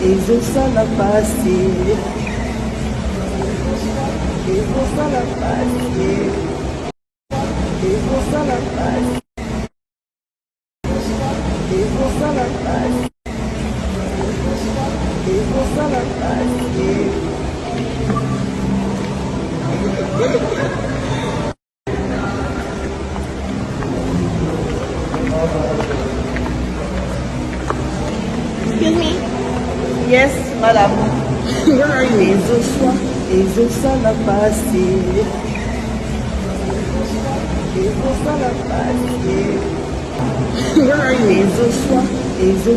Exauça la passe, exauça la passe, exauça la passe, exauça la passe, exauça la passe. Excuse me. Yes, madame. Exauça la passe, exauça la passe,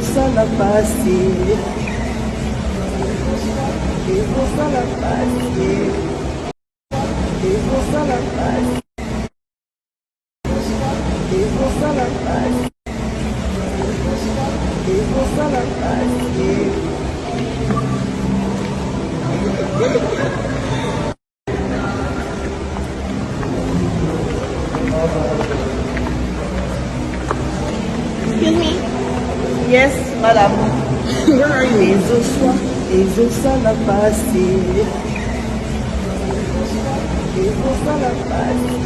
exauça la passe, exauça la passe, exauça la passe, exauça la passe, exauça la passe. Excuse me. Yes, madame. Exauça la passe, exauça la passe,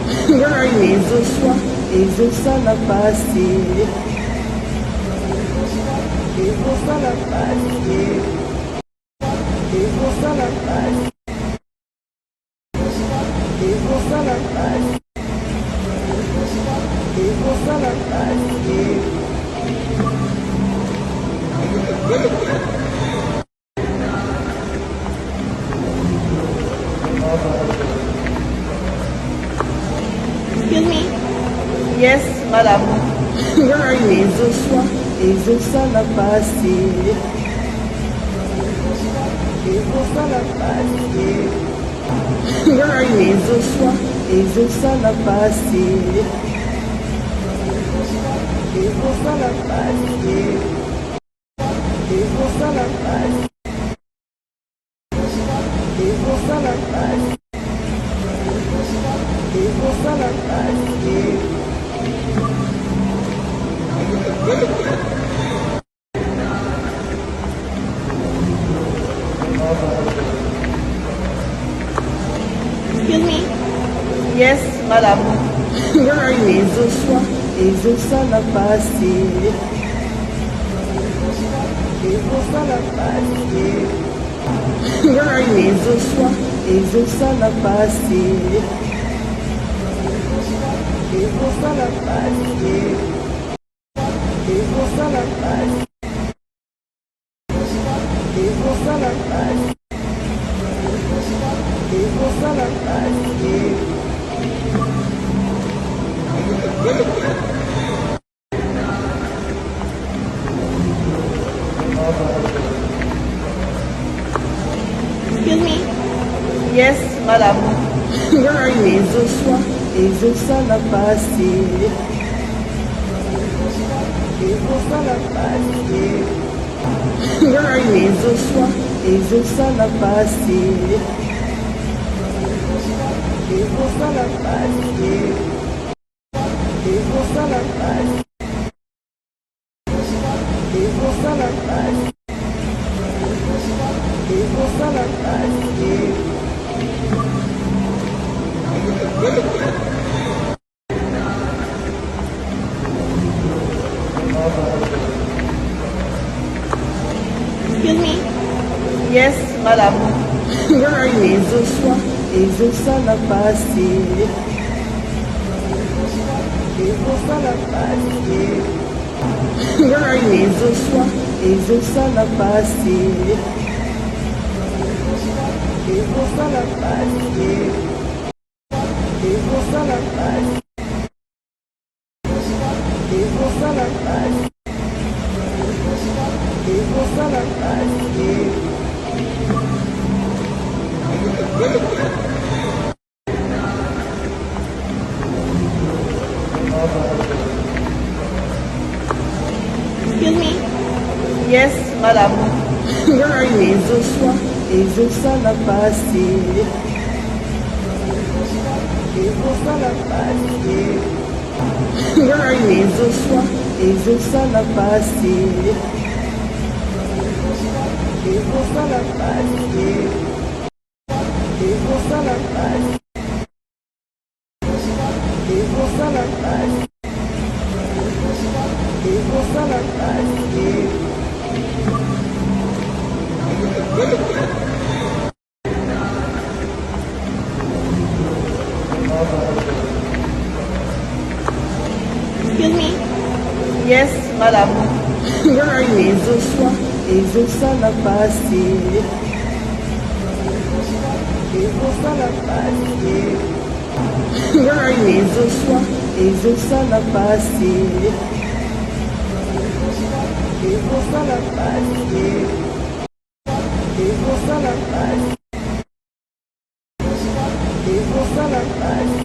exauça la passe, exauça la passe, exauça la passe, exauça la passe, exauça la passe. Excuse me. Yes, madame. Exauça la passe, exauça la passe, exauça la passe, exauça la passe, exauça la passe, exauça la passe, exauça la passe. Excuse me. Yes, madame. Exauça la passe, exauça la passe, exauça la passe, exauça la passe, exauça la passe, exauça la passe, exauça la passe. Excuse me. Yes, madame. Exauça la passe, exauça la passe, exauça la passe, exauça la passe, exauça la passe, exauça la passe, exauça la passe. Excuse me. Yes, madame. Exauça la passe, exauça la passe, exauça la passe, exauça la passe, exauça la passe, exauça la passe, exauça la passe. Excuse me. Yes, madame. Exauça la passe, exauça la passe, Where are you? Jesus à la passer. Jesus à la passer. Jesus à la passer. Jesus à la passer. Jesus à la passer. Excuse me? Yes, madame. Where are you? Jesus à la passer. Jesus à la passer. Where are you? Jesus à la passer. Jesus à la passer. Jesus à la passer. Jesus à la passer.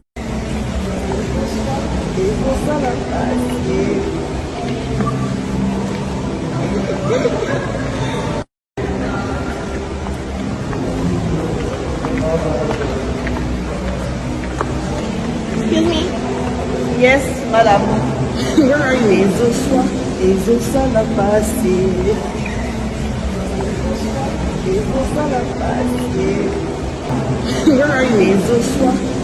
Jesus à la passer. Excuse me? Yes, madame. Where are you? Jesus à la passer. Jesus à la passer. Where are you?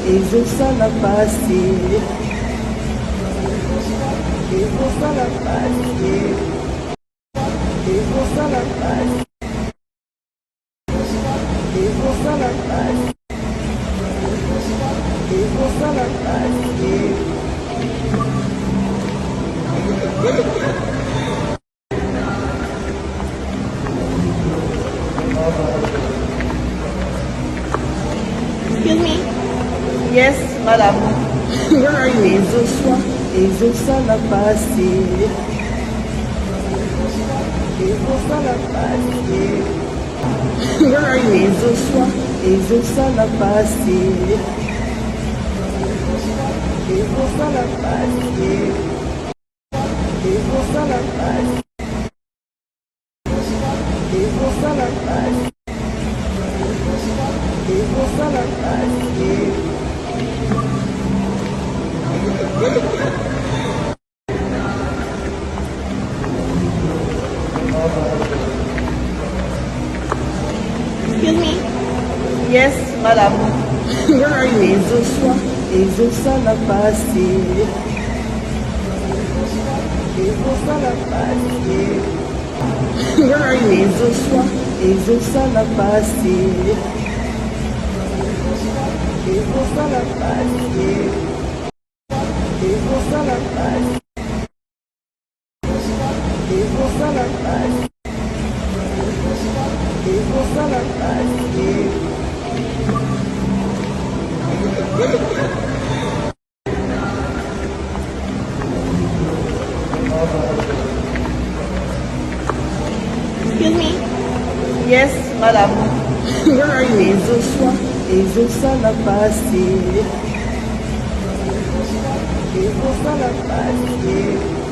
Jesus à la passer. Jesus à la passer. Jesus à la passer. Jesus à la passer. Jesus à la passer. Excuse me? Yes, madame. Where are you? Jesus à la passer. Jesus à la passer. Where are you? Jesus à la passer. Jesus à la passer. Jesus à la passer. Jesus à la passer. Jesus à la passer. Excuse me? Yes, madame. Where are you? Jesus à la passer. Jesus à la passer. Where are you? Jesus à la passer. Jesus à la passer. Jesus à la passer. Jesus à la passer. Jesus à la passer. Excuse me? Yes, madame. Where are you? Jesus à la passer. Jesus à la passer.